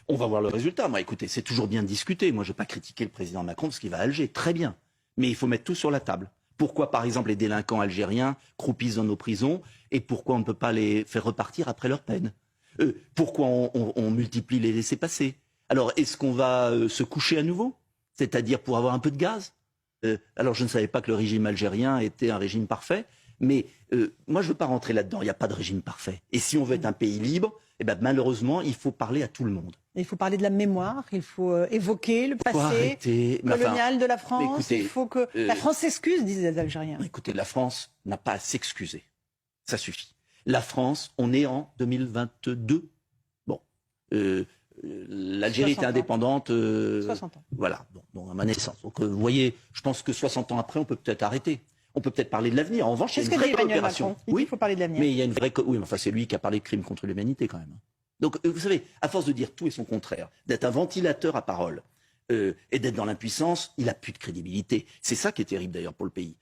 On va voir le résultat. Moi, écoutez, c'est toujours bien de discuter. Moi, je ne vais pas critiquer le président Macron parce qu'il va à Alger. Très bien. Mais il faut mettre tout sur la table. Pourquoi, par exemple, les délinquants algériens croupissent dans nos prisons et pourquoi on ne peut pas les faire repartir après leur peine? Pourquoi on multiplie les laissez-passer? Alors, est-ce qu'on va se coucher à nouveau? C'est-à-dire pour avoir un peu de gaz? Alors, je ne savais pas que le régime algérien était un régime parfait, mais moi, je ne veux pas rentrer là-dedans. Il n'y a pas de régime parfait. Et si on veut être un pays libre, eh ben, malheureusement, il faut parler à tout le monde. Il faut parler de la mémoire, il faut évoquer le passé colonial de la France. Écoutez, il faut que la France s'excuse, disent les Algériens. Écoutez, la France n'a pas à s'excuser. Ça suffit. La France, on est en 2022. Bon, l'Algérie était indépendante. 60 ans. Voilà, bon, à ma naissance. Donc, vous voyez, je pense que 60 ans après, on peut peut-être arrêter. On peut peut-être parler de l'avenir. En revanche, il y a une vraie coopération. Oui, il faut parler de l'avenir. Mais il y a une vraie. Oui, mais enfin, c'est lui qui a parlé de crimes contre l'humanité quand même. Donc, vous savez, à force de dire tout et son contraire, d'être un ventilateur à parole et d'être dans l'impuissance, il n'a plus de crédibilité. C'est ça qui est terrible d'ailleurs pour le pays.